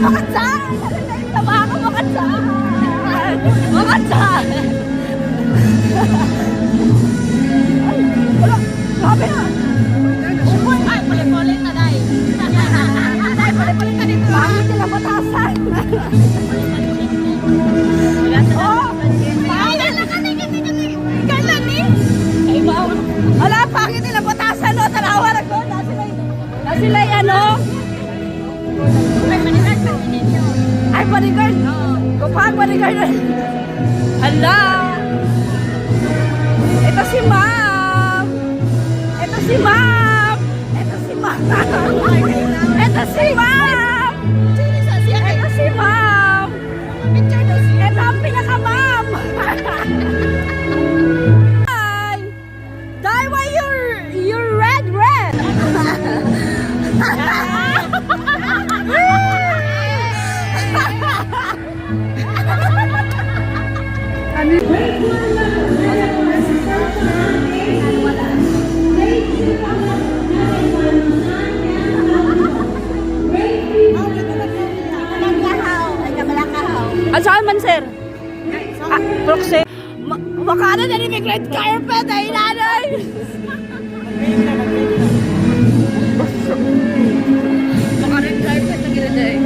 makatsan! Tama ako makatsan! Makatsan! Ay, wala. Grabe na. Ay, pali-pali na, day. Day, pali-pali ka dito. Bakit nila batasan? Oh! Ay, kani. Kailan ni? Ay, ma'am. Wala, bakit nila batasan, no? Tanawa na ko. Sila ano? Ay, bodyguard. Kupang bodyguard. Hala. Ito si ma'am. Ito si ma'am. Ito si ma'am. Ito si ma'am. Ito si ma'am. Ito ang pinaka-ma'am. Hi. Dai, why you're red? At saan man, sir? Proxy. Makana na ni red carpet ay nanay. Makaring carpet na gila eh.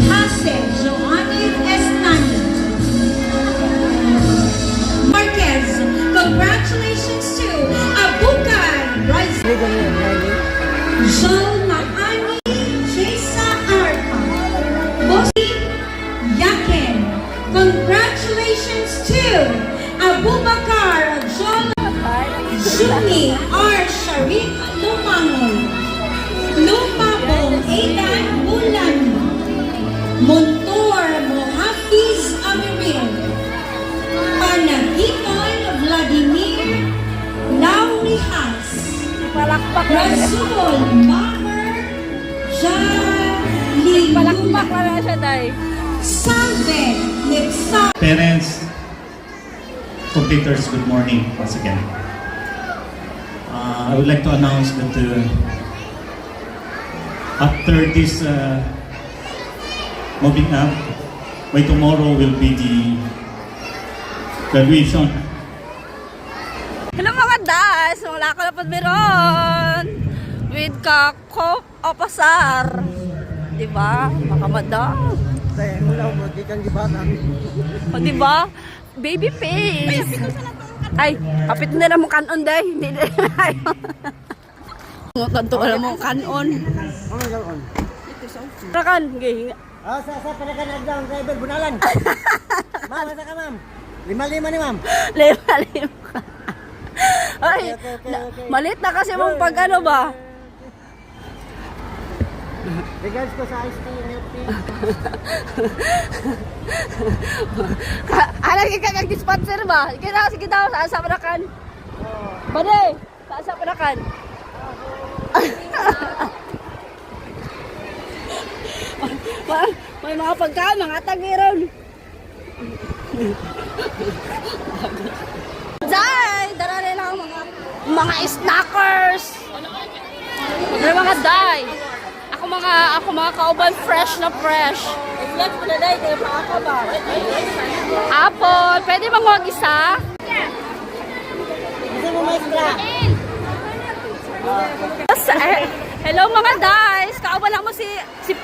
Jose Joanny Estany Marquez, congratulations to Abukay Rice Joel Maani Jesa Arpa Bosi Yakin, congratulations to Abubakar Joel Jimmy R. Sharif Lumangon Lumabong Aidan Bulan Montor Mohafiz Amiril Panagiton Vladimir Laurihas Rasul Maher Jalilu Palakpak na siya, day. Salve Nipsa. Parents, computers, good morning once again. I would like to announce that after this moving up, by tomorrow will be the graduation. Hello mga das! Wala ka na po meron! With Kakop Opasar. Diba? Makamadam. O diba? Baby face. Ay, kapit na lang mong kanon day. Hindi na ayaw. Kanto ka na mong kanon. Rakan, gay. Sa panakan agdaw ang driver bunalan. Ma'am, asa ka ma'am? 5-5 ni ma'am. Lima ka. Ay, Okay. malit na kasi mong pag ano ba? Regards ko sa ice tea, milk tea. Lagi ka nag-dispenser ba? Sige daw, saan sa panakan? Bade, saan sa panakan? May mga pagkain, mga tagiron. Day, darali lang mga snackers. May mga day. Ako mga kauban fresh na fresh. Ilan mo na day, kaya pa ako ba? Apple, pwede bang huwag isa? Gusto mo maestra? Hello mga guys! Kauban lang mo si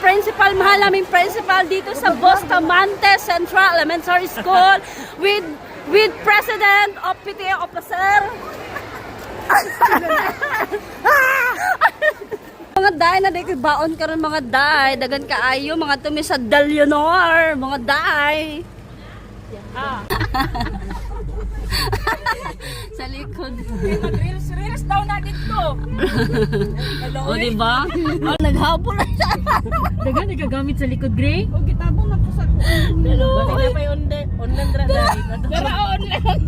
principal, mahal naming principal dito sa Bustamante Central Elementary School with president of PTA officer. Mga day na di baon karon mga day, dagan kaayo mga tumi sa Dalionor, mga day. Sa likod. Reels daw na dito. O diba? Naghabol na siya. Dagan nagagamit sa likod, Gray? O gitabong na po sa Basta na pa yung online dra dahil. Pero online.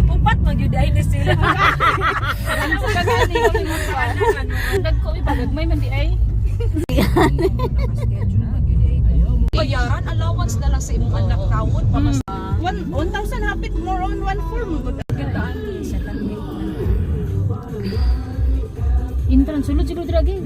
Upat mag-yuday na sila. Ano sa kagani ko yung mga paanan. Nagko ibagagmay man di ay. Bayaran, allowance na lang sa imong anak kawon pa mas 1,000 hapit more on 1 form. in Sulod siguro dragi.